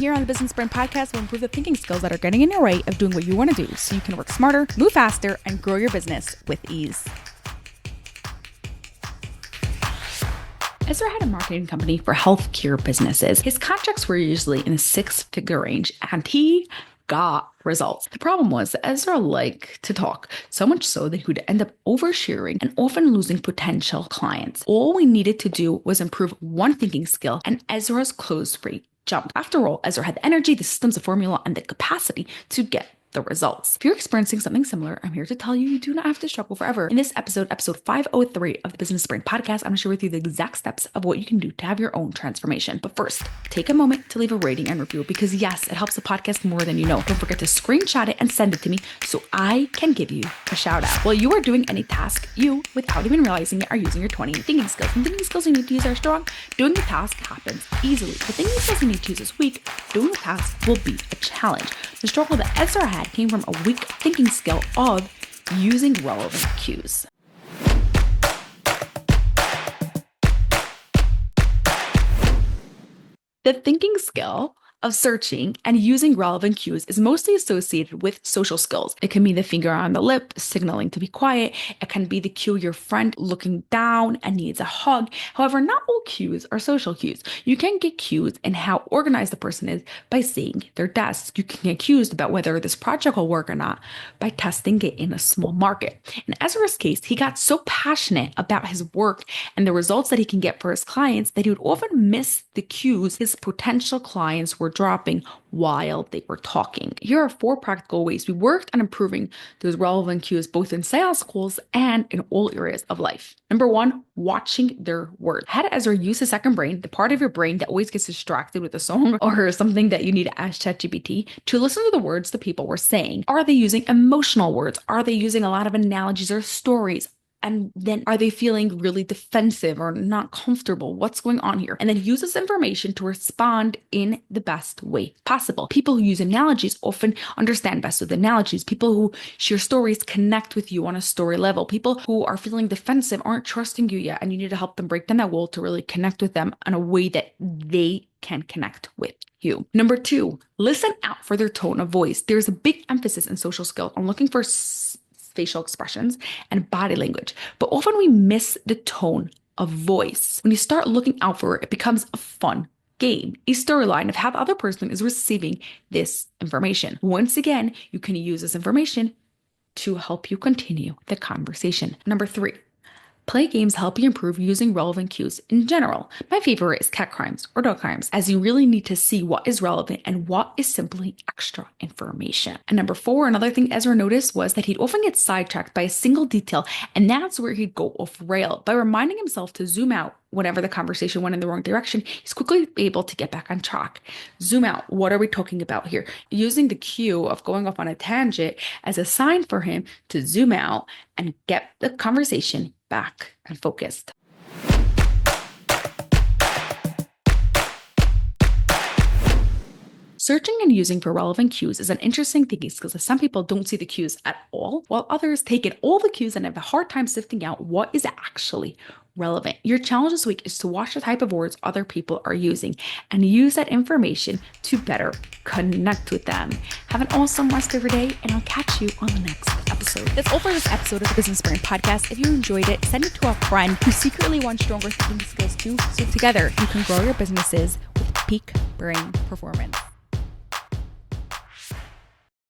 Here on the Business Brain Podcast, we'll improve the thinking skills that are getting in your way of doing what you want to do so you can work smarter, move faster, and grow your business with ease. Ezra had a marketing company for healthcare businesses. His contracts were usually in the six-figure range, and he got results. The problem was that Ezra liked to talk, so much so that he would end up oversharing and often losing potential clients. All we needed to do was improve one thinking skill, and Ezra's close rate jumped. After all, Ezra had the energy, the systems, the formula, and the capacity to get the results. If you're experiencing something similar, I'm here to tell you you do not have to struggle forever. In this episode 503 of the Business Brain Podcast, I'm going to share with you the exact steps of what you can do to have your own transformation. But first, take a moment to leave a rating and review because yes, it helps the podcast more than you know. Don't forget to screenshot it and send it to me so I can give you a shout out. While you are doing any task, you, without even realizing it, are using your 20 thinking skills. And thinking skills you need to use are strong. Doing the task happens easily. The thinking skills you need to use this week, doing the task will be a challenge. The struggle that Ezra had came from a weak thinking skill of using relevant cues. The thinking skill of searching and using relevant cues is mostly associated with social skills. It can be the finger on the lip, signaling to be quiet. It can be the cue your friend looking down and needs a hug. However, not all cues are social cues. You can get cues in how organized the person is by seeing their desk. You can get cues about whether this project will work or not by testing it in a small market. In Ezra's case, he got so passionate about his work and the results that he can get for his clients that he would often miss the cues his potential clients were dropping while they were talking. Here are 4 practical ways we worked on improving those relevant cues, both in sales calls and in all areas of life. Number 1, watching their words. How to Ezra use the second brain, the part of your brain that always gets distracted with a song or something that you need to ask ChatGPT, to listen to the words the people were saying. Are they using emotional words? Are they using a lot of analogies or stories? And then are they feeling really defensive or not comfortable? What's going on here? And then use this information to respond in the best way possible. People who use analogies often understand best with analogies. People who share stories connect with you on a story level. People who are feeling defensive aren't trusting you yet, and you need to help them break down that wall to really connect with them in a way that they can connect with you. Number 2, listen out for their tone of voice. There's a big emphasis in social skills on looking for facial expressions and body language, but often we miss the tone of voice. When you start looking out for it, it becomes a fun game, a storyline of how the other person is receiving this information. Once again, you can use this information to help you continue the conversation. Number 3, play games help you improve using relevant cues in general. My favorite is cat crimes or dog crimes, as you really need to see what is relevant and what is simply extra information. And number 4, another thing Ezra noticed was that he'd often get sidetracked by a single detail, and that's where he'd go off rail. By reminding himself to zoom out whenever the conversation went in the wrong direction, he's quickly able to get back on track. Zoom out. What are we talking about here? Using the cue of going off on a tangent as a sign for him to zoom out and get the conversation back and focused. Searching and using for relevant cues is an interesting thinking skill, as some people don't see the cues at all, while others take in all the cues and have a hard time sifting out what is actually relevant. Your challenge this week is to watch the type of words other people are using and use that information to better connect with them. Have an awesome rest of your day, and I'll catch you on the next episode. That's all for this episode of the Business Brain Podcast. If you enjoyed it, send it to a friend who secretly wants stronger thinking skills too, so together you can grow your businesses with peak brain performance.